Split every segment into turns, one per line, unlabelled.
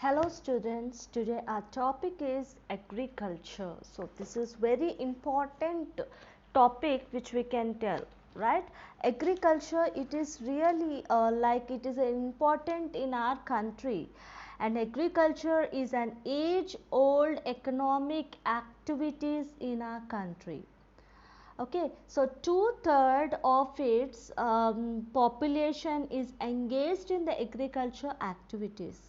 Hello students, today our topic is agriculture. So this is very important topic which we can tell, right? Agriculture, it is really it is important in our country, and agriculture is an age old economic activities in our country. Okay, so 2/3 of its population is engaged in the agriculture activities.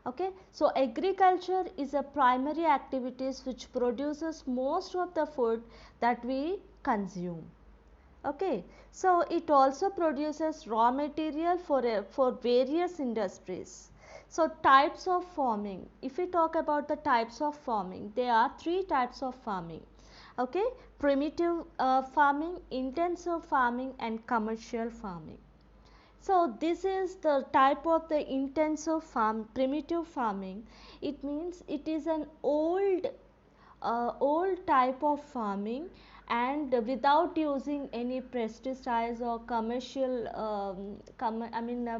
Okay, so agriculture is a primary activities which produces most of the food that we consume. Okay, so it also produces raw material for various industries. So types of farming, if we talk about the types of farming, there are three types of farming. Okay, primitive farming, intensive farming and commercial farming. So this is the type of the intensive primitive farming. It means it is an old type of farming, and without using any pesticides or commercial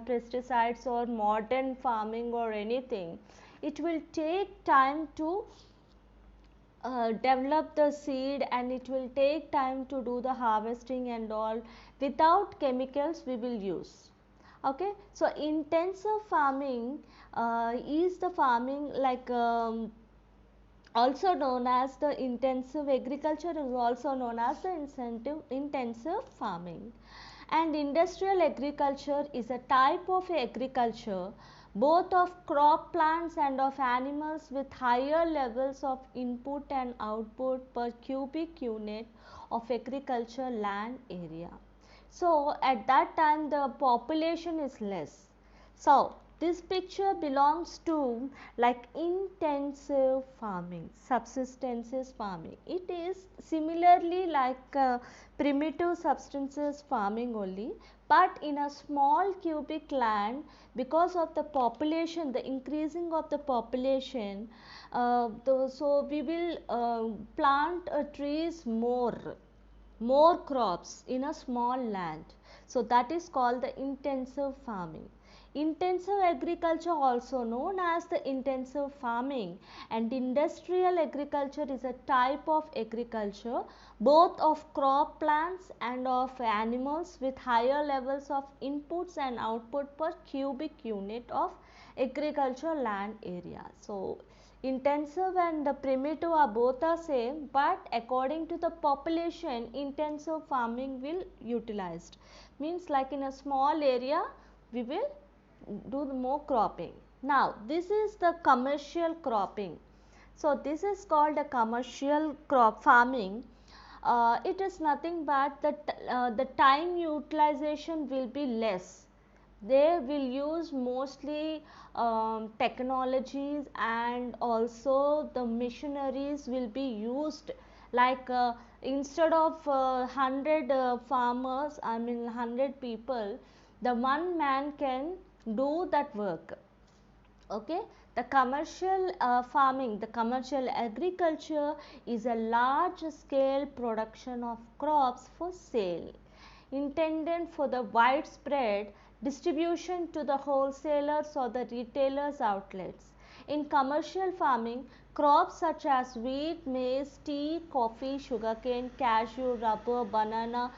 pesticides or modern farming or anything. It will take time to develop the seed, and it will take time to do the harvesting and all. Without chemicals we will use. Okay, so intensive farming is the farming also known as the intensive agriculture, is also known as the intensive farming. And industrial agriculture is a type of agriculture both of crop plants and of animals with higher levels of input and output per cubic unit of agriculture land area. So at that time the population is less. So this picture belongs to like intensive farming, subsistence farming. It is similarly like primitive subsistence farming only, but in a small cubic land, because of the population, the increasing of the population. So we will plant trees more crops in a small land. So that is called the intensive farming. Intensive agriculture, also known as the intensive farming, and industrial agriculture is a type of agriculture both of crop plants and of animals with higher levels of inputs and output per cubic unit of agriculture land area. So intensive and primitive are both the same, but according to the population intensive farming will utilized, means like in a small area we will do the more cropping. Now this is the commercial cropping. So this is called a commercial crop farming. It is nothing but the time utilization will be less. They will use mostly technologies, and also the machineries will be used, like instead of 100 farmers, 100 people, the one man can do that work. Okay, the commercial farming, the commercial agriculture is a large scale production of crops for sale, intended for the widespread distribution to the wholesalers or the retailers outlets. In commercial farming, crops such as wheat, maize, tea, coffee, sugarcane, cashew, rubber, banana,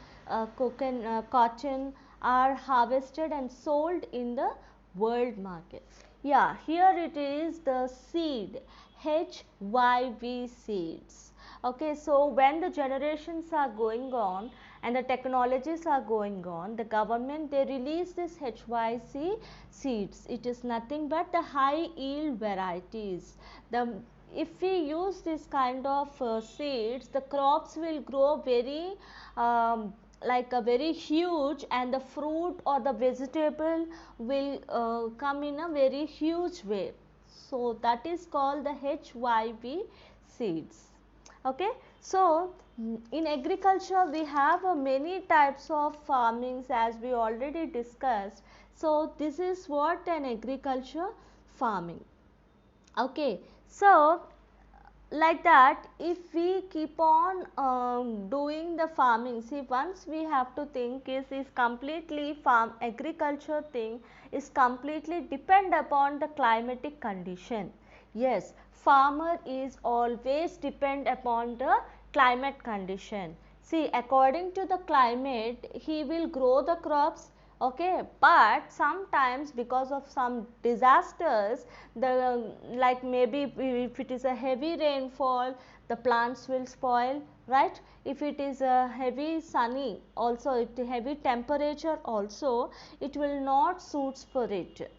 cotton are harvested and sold in the world market. Yeah, here it is the seed, HYV seeds. Okay, so when the generations are going on and the technologies are going on, the government they release this HYC seeds. It is nothing but the high yield varieties. The if we use this kind of seeds, the crops will grow very like a very huge, and the fruit or the vegetable will come in a very huge way. So that is called the HYV seeds. Okay, so in agriculture we have many types of farmings, as we already discussed. So this is what an agriculture farming. Okay, so like that, if we keep on doing the farming, see, once we have to think is completely farm agriculture thing is completely depend upon the climatic condition. Yes, farmer is always depend upon the climate condition. See, according to the climate he will grow the crops, okay, but sometimes because of some disasters, the like maybe if it is a heavy rainfall, the plants will spoil, right? If it is a heavy sunny, also it heavy temperature also, it will not suits for it.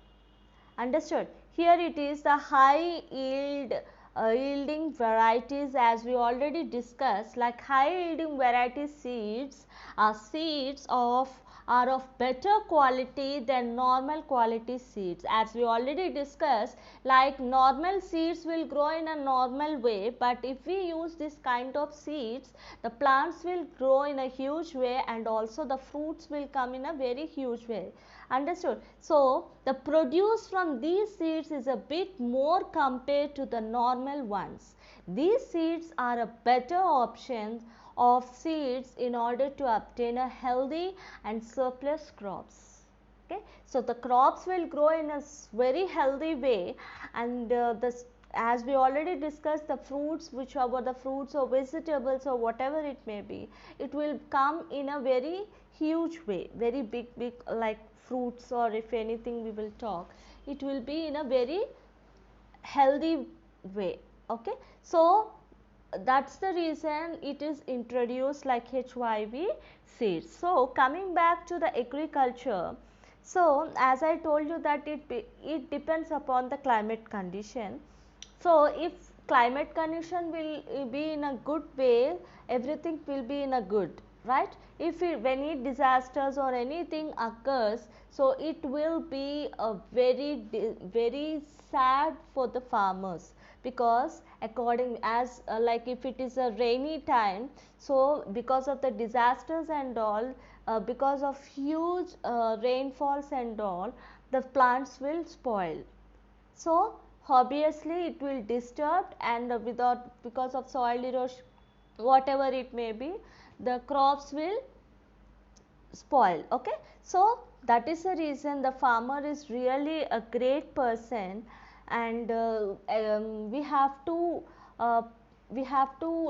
Understood? Here it is the high yielding varieties, as we already discussed, like high yielding variety seeds are seeds are of better quality than normal quality seeds. As we already discussed, like normal seeds will grow in a normal way, but if we use this kind of seeds, the plants will grow in a huge way and also the fruits will come in a very huge way. Understood? So, the produce from these seeds is a bit more compared to the normal ones. These seeds are a better option of seeds in order to obtain a healthy and surplus crops. Okay? So, the crops will grow in a very healthy way, and as we already discussed, the fruits, which are the fruits or vegetables or whatever it may be, it will come in a very huge way, very big like fruits, or if anything we will talk, it will be in a very healthy way. Okay, so that's the reason it is introduced like HYV seeds. So coming back to the agriculture, so as I told you that it depends upon the climate condition. So if climate condition will be in a good way, everything will be in a good, right? If any disasters or anything occurs, so it will be a very sad for the farmers, because according as like if it is a rainy time, so because of the disasters and all, because of huge rainfalls and all, the plants will spoil. So obviously it will disturb, and without, because of soil erosion, whatever it may be, the crops will spoil. Okay, so that is the reason the farmer is really a great person, and uh, we have to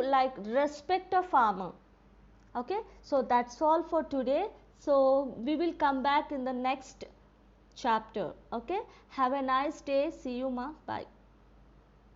like respect a farmer. Okay, so that's all for today. So we will come back in the next chapter. Okay, have a nice day. See you, ma. Bye.